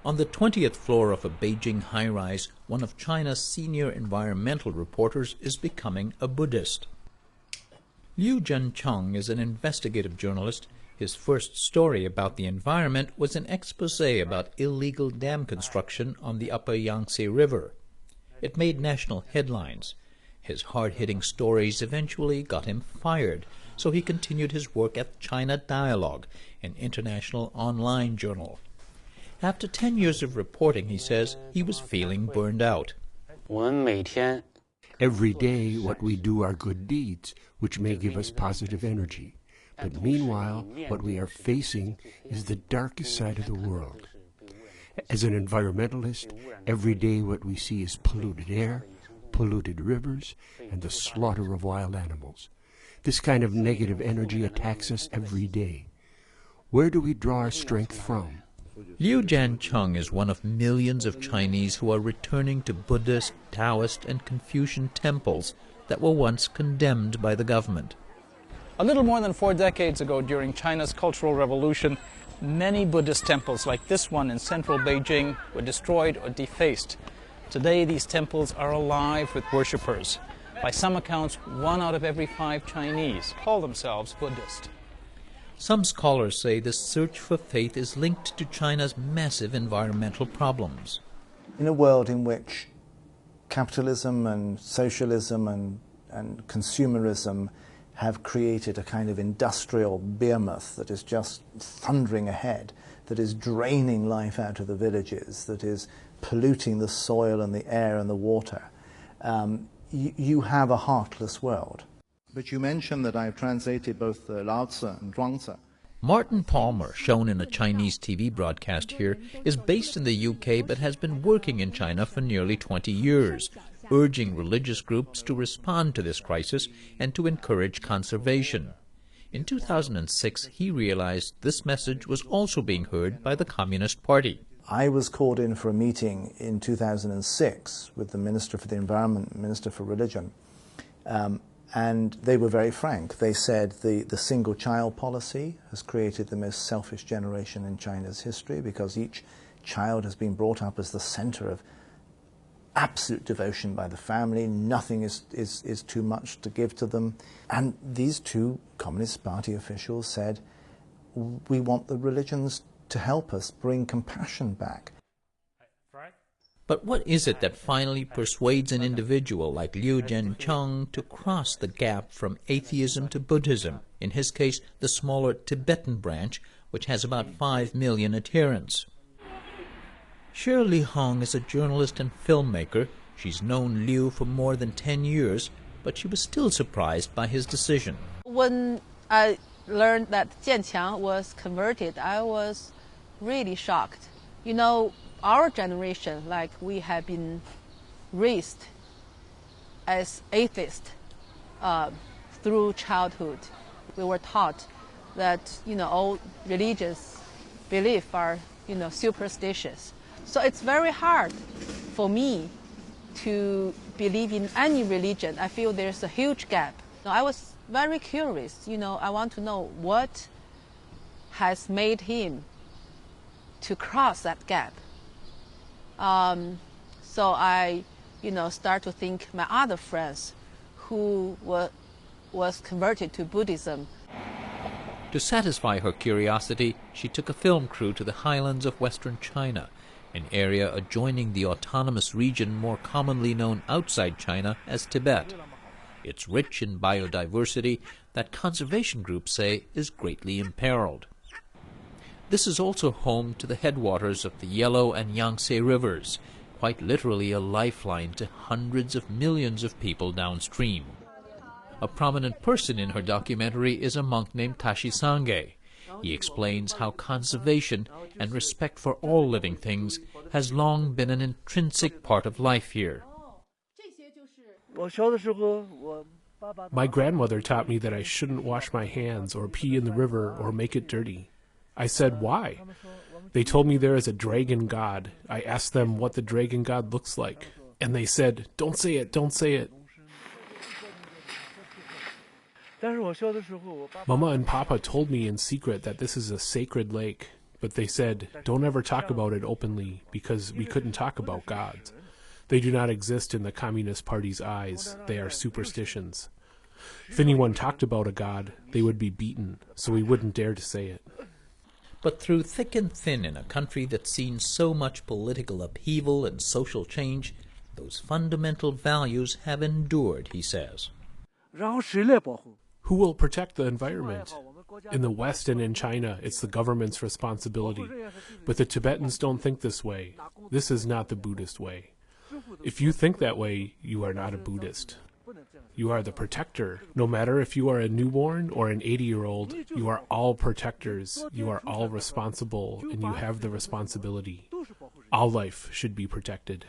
On the 20th floor of a Beijing high-rise, one of China's senior environmental reporters is becoming a Buddhist. Liu Zhencheng is an investigative journalist. His first story about the environment was an exposé about illegal dam construction on the upper Yangtze River. It made national headlines. His hard-hitting stories eventually got him fired, so he continued his work at China Dialogue, an international online journal. After 10 years of reporting, he says, he was feeling burned out. Every day what we do are good deeds, which may give us positive energy. But meanwhile, what we are facing is the darkest side of the world. As an environmentalist, every day what we see is polluted air, polluted rivers, and the slaughter of wild animals. This kind of negative energy attacks us every day. Where do we draw our strength from? Liu Zhencheng is one of millions of Chinese who are returning to Buddhist, Taoist, and Confucian temples that were once condemned by the government. A little more than 4 decades ago, during China's Cultural Revolution, many Buddhist temples like this one in central Beijing were destroyed or defaced. Today, these temples are alive with worshippers. By some accounts, 1 out of every 5 Chinese call themselves Buddhist. Some scholars say this search for faith is linked to China's massive environmental problems. In a world in which capitalism and socialism and consumerism have created a kind of industrial behemoth that is just thundering ahead, that is draining life out of the villages, that is polluting the soil and the air and the water, you have a heartless world. But you mentioned that I've translated both Lao Tzu and Zhuangzi. Martin Palmer, shown in a Chinese TV broadcast here, is based in the UK but has been working in China for nearly 20 years, urging religious groups to respond to this crisis and to encourage conservation. In 2006, he realized this message was also being heard by the Communist Party. I was called in for a meeting in 2006 with the Minister for the Environment, Minister for Religion, and they were very frank. They said the single-child policy has created the most selfish generation in China's history because each child has been brought up as the center of absolute devotion by the family. Nothing is too much to give to them. And these 2 Communist Party officials said, we want the religions to help us bring compassion back. But what is it that finally persuades an individual like Liu Zhencheng to cross the gap from atheism to Buddhism, in his case the smaller Tibetan branch, which has about 5 million adherents? Shirley Hong is a journalist and filmmaker. She's known Liu for more than 10 years, but she was still surprised by his decision. When I learned that Jianqiang was converted, I was really shocked. You know, our generation, like we have been raised as atheists through childhood. We were taught that, you know, all religious beliefs are, you know, superstitious. So it's very hard for me to believe in any religion. I feel there's a huge gap. I was very curious, you know, I want to know what has made him to cross that gap. So I, you know, start to think my other friends who was converted to Buddhism. To satisfy her curiosity, she took a film crew to the highlands of western China, an area adjoining the autonomous region more commonly known outside China as Tibet. It's rich in biodiversity that conservation groups say is greatly imperiled. This is also home to the headwaters of the Yellow and Yangtze rivers, quite literally a lifeline to hundreds of millions of people downstream. A prominent person in her documentary is a monk named Tashi Sange. He explains how conservation and respect for all living things has long been an intrinsic part of life here. My grandmother taught me that I shouldn't wash my hands or pee in the river or make it dirty. I said, why? They told me there is a dragon god. I asked them what the dragon god looks like, and they said, don't say it, don't say it. Mama and Papa told me in secret that this is a sacred lake, but they said, don't ever talk about it openly because we couldn't talk about gods. They do not exist in the Communist Party's eyes. They are superstitions. If anyone talked about a god, they would be beaten, so we wouldn't dare to say it. But through thick and thin in a country that's seen so much political upheaval and social change, those fundamental values have endured, he says. Who will protect the environment? In the West and in China, it's the government's responsibility. But the Tibetans don't think this way. This is not the Buddhist way. If you think that way, you are not a Buddhist. You are the protector. No matter if you are a newborn or an 80-year-old, you are all protectors. You are all responsible, and you have the responsibility. All life should be protected.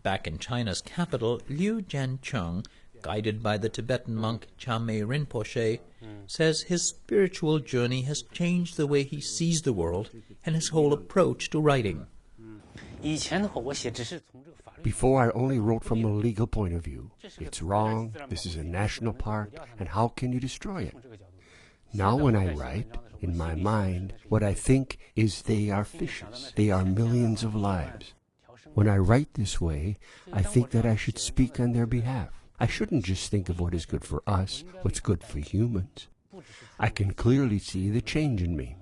Back in China's capital, Liu Jiancheng, guided by the Tibetan monk Chamei Rinpoche, says his spiritual journey has changed the way he sees the world and his whole approach to writing. Before, I only wrote from a legal point of view. It's wrong, this is a national park, and how can you destroy it? Now when I write, in my mind, what I think is they are fishes. They are millions of lives. When I write this way, I think that I should speak on their behalf. I shouldn't just think of what is good for us, what's good for humans. I can clearly see the change in me.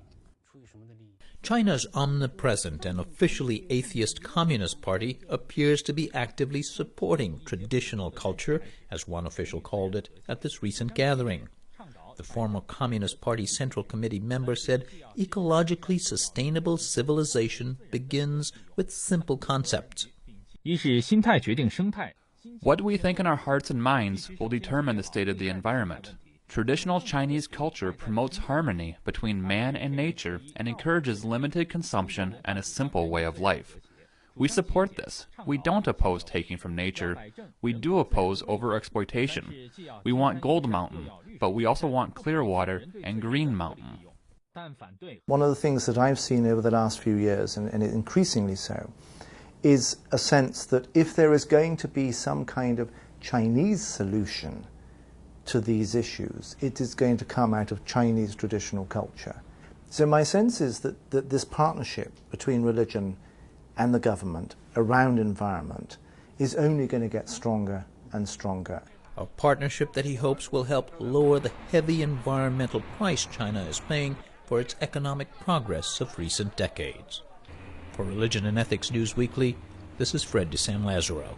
China's omnipresent and officially atheist Communist Party appears to be actively supporting traditional culture, as one official called it, at this recent gathering. The former Communist Party Central Committee member said ecologically sustainable civilization begins with simple concepts. What we think in our hearts and minds will determine the state of the environment. Traditional Chinese culture promotes harmony between man and nature and encourages limited consumption and a simple way of life. We support this. We don't oppose taking from nature. We do oppose overexploitation. We want Gold Mountain, but we also want Clearwater and Green Mountain. One of the things that I've seen over the last few years, and increasingly so, is a sense that if there is going to be some kind of Chinese solution to these issues, it is going to come out of Chinese traditional culture. So my sense is that this partnership between religion and the government around environment is only going to get stronger and stronger. A partnership that he hopes will help lower the heavy environmental price China is paying for its economic progress of recent decades. For Religion and Ethics News Weekly, this is Fred de San Lazaro.